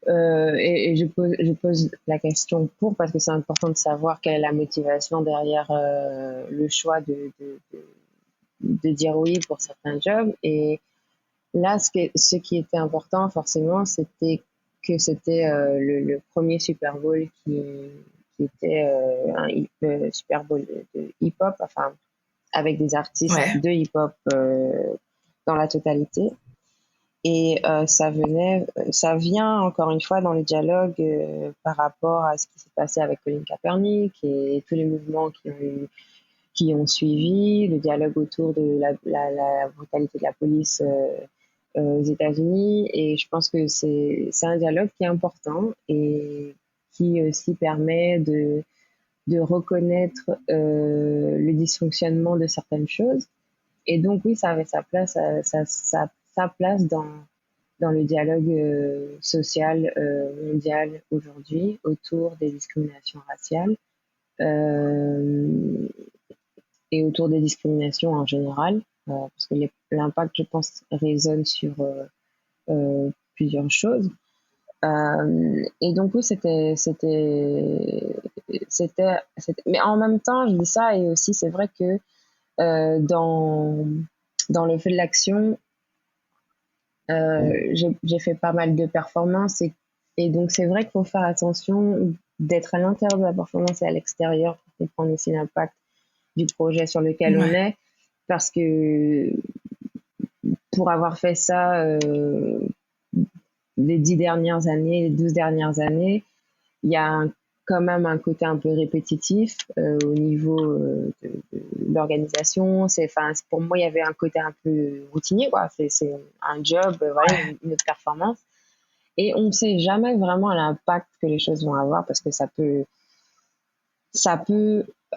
Et je pose la question parce que c'est important de savoir quelle est la motivation derrière le choix de dire oui pour certains jobs. Et là, ce qui était important forcément, c'était que c'était le premier Super Bowl qui était un Super Bowl de hip-hop, enfin, avec des artistes Ouais. de hip-hop dans la totalité. Et ça vient encore une fois dans le dialogue par rapport à ce qui s'est passé avec Colin Kaepernick et tous les mouvements qui ont suivi, le dialogue autour de la brutalité de la police aux États-Unis. Et je pense que c'est un dialogue qui est important et qui aussi permet de reconnaître le dysfonctionnement de certaines choses. Et donc oui, ça avait sa place, sa place dans le dialogue social mondial aujourd'hui autour des discriminations raciales et autour des discriminations en général, parce que l'impact, je pense, résonne sur plusieurs choses. Et donc oui, mais en même temps, je dis ça et aussi c'est vrai que dans le feu de l'action, j'ai fait pas mal de performances et donc c'est vrai qu'il faut faire attention d'être à l'intérieur de la performance et à l'extérieur pour comprendre aussi l'impact du projet sur lequel on est, parce que pour avoir fait ça les 10 dernières années, les 12 dernières années, il y a quand même un côté un peu répétitif au niveau de l'organisation. Pour moi, il y avait un côté un peu routinier, quoi. C'est un job, voilà, une autre performance. Et on ne sait jamais vraiment l'impact que les choses vont avoir parce que ça peut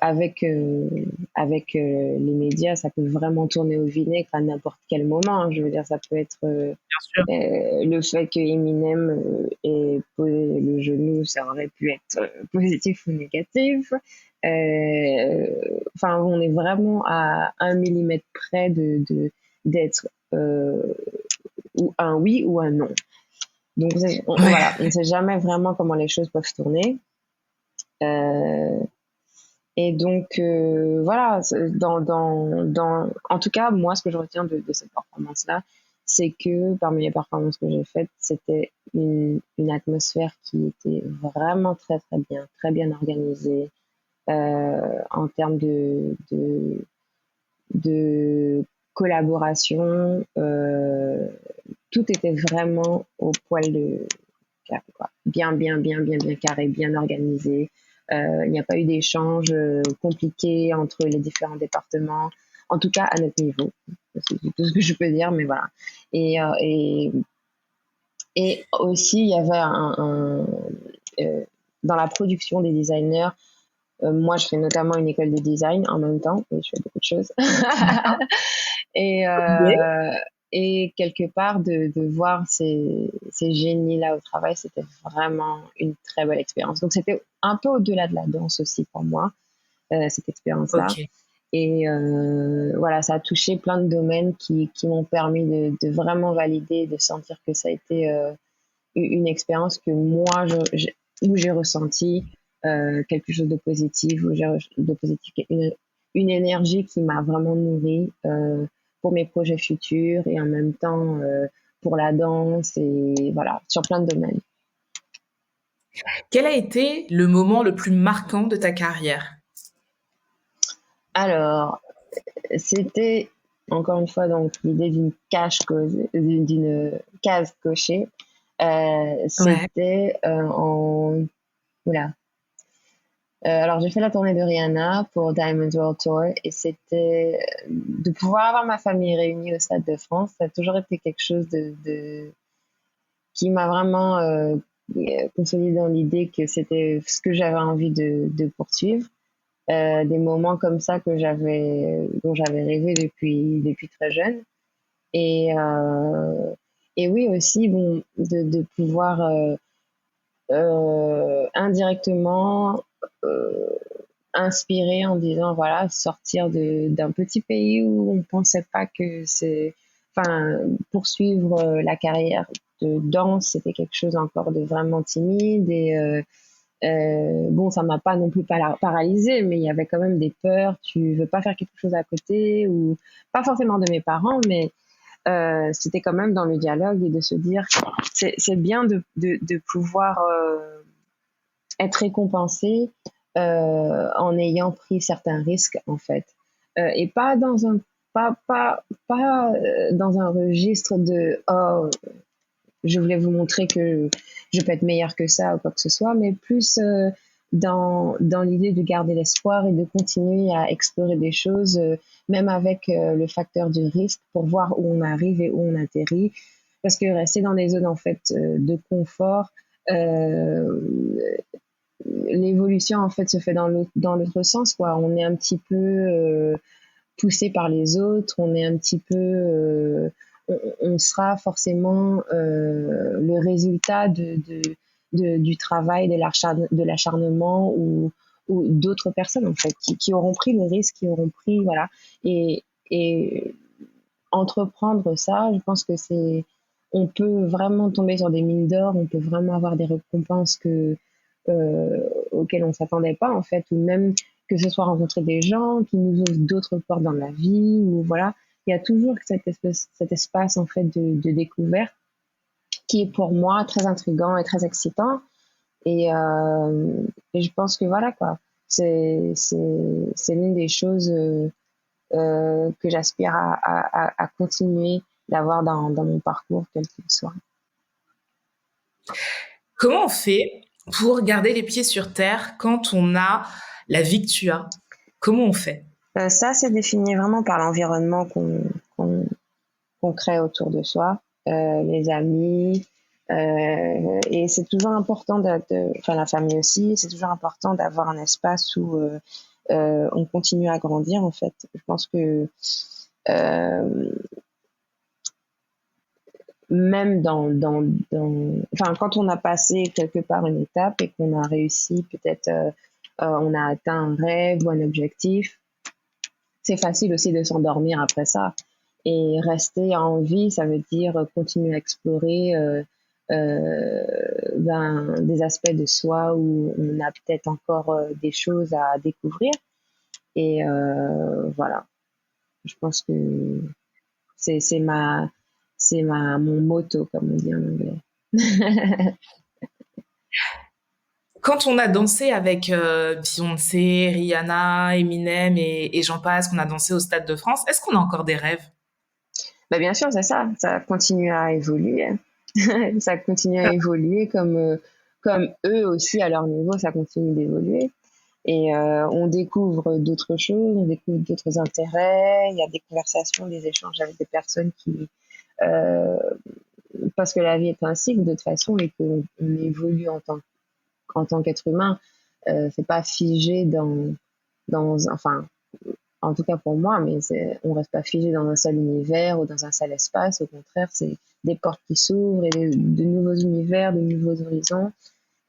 avec les médias, ça peut vraiment tourner au vinaigre à n'importe quel moment. Je veux dire, ça peut être le fait que Eminem ait posé le genou, ça aurait pu être positif ou négatif. Enfin, on est vraiment à 1 millimètre près d'être ou un oui ou un non. Donc voilà, on ne sait jamais vraiment comment les choses peuvent tourner. Et donc voilà, en tout cas, moi, ce que je retiens de cette performance-là, c'est que parmi les performances que j'ai faites, c'était une atmosphère qui était vraiment très bien organisée en termes de collaboration. Tout était vraiment au poil de carré, quoi. Bien carré, bien organisé. Il n'y a pas eu d'échanges compliqués entre les différents départements, en tout cas à notre niveau. C'est tout ce que je peux dire, mais voilà. Et aussi, il y avait dans la production des designers, moi, je fais notamment une école de design en même temps, et je fais beaucoup de choses. et, et quelque part, de voir ces génies-là au travail, c'était vraiment une très belle expérience. Donc, c'était un peu au-delà de la danse aussi pour moi, cette expérience-là. Ok. Et voilà, ça a touché plein de domaines qui m'ont permis de vraiment valider, de sentir que ça a été une expérience que moi, où j'ai ressenti quelque chose de positif, une énergie qui m'a vraiment nourrie pour mes projets futurs et en même temps pour la danse et voilà, sur plein de domaines. Quel a été le moment le plus marquant de ta carrière? Alors, c'était encore une fois donc l'idée d'une case cochée. Ouais. C'était en oula. Alors j'ai fait la tournée de Rihanna pour Diamond World Tour et c'était de pouvoir avoir ma famille réunie au Stade de France. Ça a toujours été quelque chose qui m'a vraiment consolidé dans l'idée que c'était ce que j'avais envie de poursuivre. Des moments comme ça dont j'avais rêvé depuis très jeune. Et, et oui aussi, bon, de pouvoir indirectement euh, inspirer en disant, voilà, sortir d'un petit pays où on pensait pas que enfin, poursuivre la carrière de danse, c'était quelque chose encore de vraiment timide et bon, ça m'a pas non plus paralysée, mais il y avait quand même des peurs. Tu veux pas faire quelque chose à côté ou pas forcément de mes parents, mais c'était quand même dans le dialogue et de se dire c'est bien de pouvoir être récompensé en ayant pris certains risques en fait et pas dans un pas dans un registre de oh je voulais vous montrer que je peux être meilleure que ça ou quoi que ce soit, mais plus dans l'idée de garder l'espoir et de continuer à explorer des choses, même avec le facteur du risque, pour voir où on arrive et où on atterrit. Parce que rester dans des zones en fait de confort, euh, l'évolution en fait se fait dans l'autre sens quoi. On est un petit peu poussé par les autres, on est un petit peu on sera forcément le résultat du travail, de l'acharnement ou d'autres personnes en fait qui auront pris le risque, qui auront pris voilà et entreprendre ça, je pense que on peut vraiment tomber sur des mines d'or, on peut vraiment avoir des récompenses auxquelles on s'attendait pas en fait, ou même que ce soit rencontrer des gens qui nous ouvrent d'autres portes dans la vie, ou voilà, il y a toujours cet espace en fait de découverte qui est pour moi très intriguant et très excitant. Et je pense que voilà quoi, c'est l'une des choses que j'aspire à continuer d'avoir dans mon parcours, quel qu'il soit. Comment on fait pour garder les pieds sur terre quand on a la vie que tu as? Comment on fait? Ça, c'est défini vraiment par l'environnement qu'on qu'on crée autour de soi, les amis, et c'est toujours important enfin la famille aussi, c'est toujours important d'avoir un espace où on continue à grandir en fait. Je pense que euh, même enfin quand on a passé quelque part une étape et qu'on a réussi, peut-être on a atteint un rêve ou un objectif, c'est facile aussi de s'endormir après ça. Et rester en vie, ça veut dire continuer à explorer des aspects de soi où on a peut-être encore des choses à découvrir. Et voilà, je pense que c'est c'est ma mon motto comme on dit en anglais. Quand on a dansé avec Beyoncé, Rihanna, Eminem et j'en passe, qu'on a dansé au Stade de France, est-ce qu'on a encore des rêves? Bah bien sûr, c'est ça. Ça continue à évoluer. Ça continue à évoluer comme eux aussi à leur niveau, ça continue d'évoluer. Et on découvre d'autres choses, on découvre d'autres intérêts. Il y a des conversations, des échanges avec des personnes euh, parce que la vie est un cycle de toute façon et qu'on évolue en tant qu'être humain. C'est pas figé enfin, en tout cas pour moi, mais on reste pas figé dans un seul univers ou dans un seul espace. Au contraire, c'est des portes qui s'ouvrent et de nouveaux univers, de nouveaux horizons.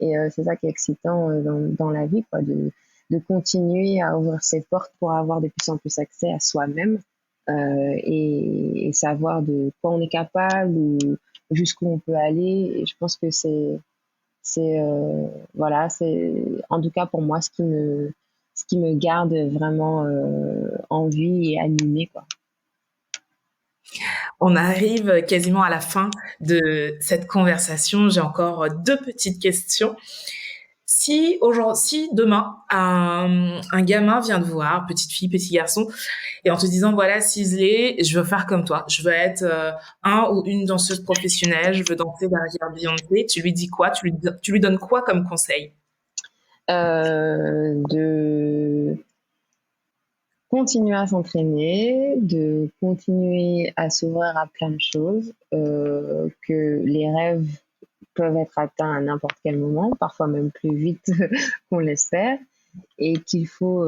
Et c'est ça qui est excitant dans la vie, quoi, de continuer à ouvrir ces portes pour avoir de plus en plus accès à soi-même et savoir de quoi on est capable ou jusqu'où on peut aller. Et je pense que c'est voilà, c'est en tout cas pour moi ce qui me garde vraiment en vie et animée, quoi. On arrive quasiment à la fin de cette conversation. J'ai encore 2 petites questions. Si demain, un gamin vient te voir, petite fille, petit garçon, et en te disant, voilà, Sisley, je veux faire comme toi. Je veux être un ou une danseuse professionnelle. Je veux danser derrière Beyoncé. Tu lui dis quoi? Tu lui donnes quoi comme conseil? De continuer à s'entraîner, de continuer à s'ouvrir à plein de choses, que les rêves peuvent être atteints à n'importe quel moment, parfois même plus vite qu'on l'espère, et qu'il faut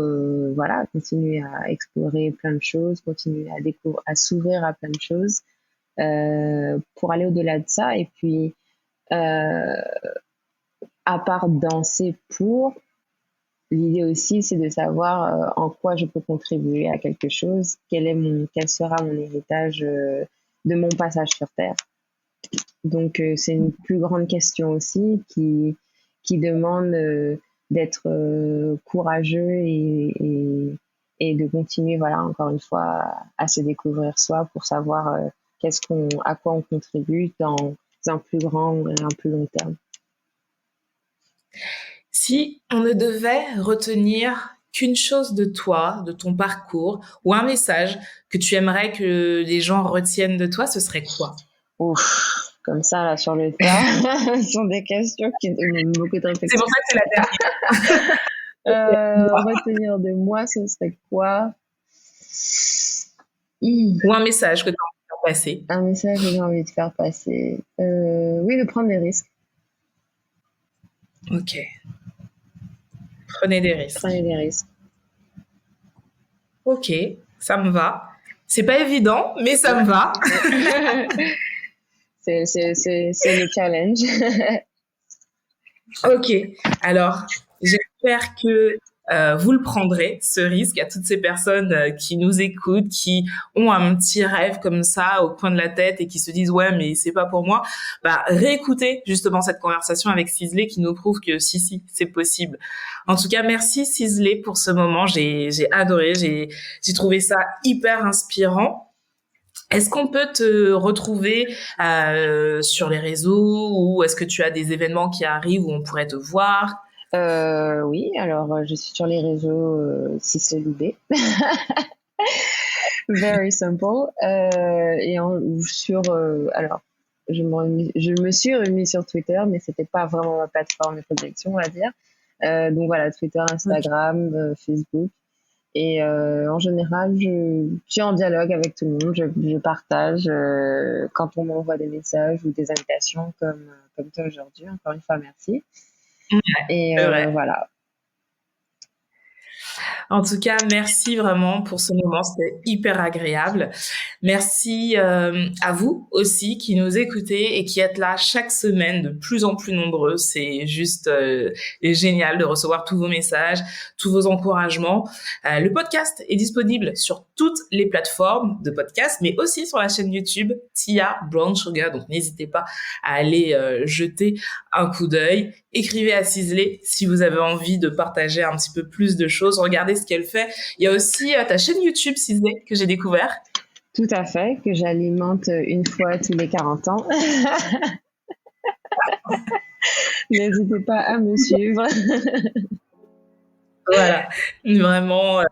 voilà, continuer à explorer plein de choses, continuer à s'ouvrir à plein de choses pour aller au-delà de ça. Et puis, à part danser l'idée aussi, c'est de savoir en quoi je peux contribuer à quelque chose, quel sera mon héritage de mon passage sur Terre. Donc, c'est une plus grande question aussi qui demande d'être courageux et de continuer, voilà, encore une fois, à se découvrir soi pour savoir à quoi on contribue dans un plus grand et un plus long terme. Si on ne devait retenir qu'une chose de toi, de ton parcours, ou un message que tu aimerais que les gens retiennent de toi, ce serait quoi? Ouf, comme ça, là, sur le tas, ce sont des questions qui demandent beaucoup de réflexion. C'est pour ça que c'est la dernière. Retenir de moi, ce serait quoi? Ou un message que tu as envie de faire passer. Un message que j'ai envie de faire passer. Oui, de prendre des risques. Ok. Prenez des risques. Prenez des risques. Ok, ça me va. C'est pas évident, mais ça me va. C'est le challenge. Ok, alors j'espère que vous le prendrez, ce risque, à toutes ces personnes qui nous écoutent, qui ont un petit rêve comme ça au coin de la tête et qui se disent « Ouais, mais c'est pas pour moi ». Bah, réécoutez justement cette conversation avec Sisley qui nous prouve que si, c'est possible. En tout cas, merci Sisley pour ce moment. J'ai adoré, j'ai trouvé ça hyper inspirant. Est-ce qu'on peut te retrouver sur les réseaux ou est-ce que tu as des événements qui arrivent où on pourrait te voir? Oui, alors je suis sur les réseaux Sisley Loubet. Very simple. Alors, je me suis remise sur Twitter, mais c'était pas vraiment ma plateforme de prédilection, on va dire. Donc voilà, Twitter, Instagram, Facebook. Et en général, je suis en dialogue avec tout le monde. Je partage quand on m'envoie des messages ou des invitations comme toi aujourd'hui. Encore une fois, merci. Et voilà. En tout cas, merci vraiment pour ce moment, c'était hyper agréable. Merci à vous aussi qui nous écoutez et qui êtes là chaque semaine de plus en plus nombreux. C'est juste génial de recevoir tous vos messages, tous vos encouragements. Le podcast est disponible sur toutes les plateformes de podcast, mais aussi sur la chaîne YouTube Tia Brown Sugar. Donc n'hésitez pas à aller jeter un coup d'œil. Écrivez à Sisley si vous avez envie de partager un petit peu plus de choses. Regardez ce qu'elle fait. Il y a aussi ta chaîne YouTube, Sisley, que j'ai découvert. Tout à fait, que j'alimente une fois tous les 40 ans. N'hésitez pas à me suivre. Voilà, vraiment.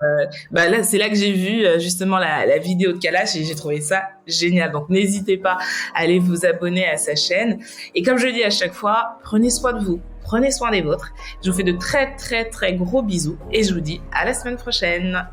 Là, c'est là que j'ai vu justement la vidéo de Kalash et j'ai trouvé ça génial. Donc, n'hésitez pas à aller vous abonner à sa chaîne. Et comme je le dis à chaque fois, prenez soin de vous, prenez soin des vôtres. Je vous fais de très, très, très gros bisous et je vous dis à la semaine prochaine.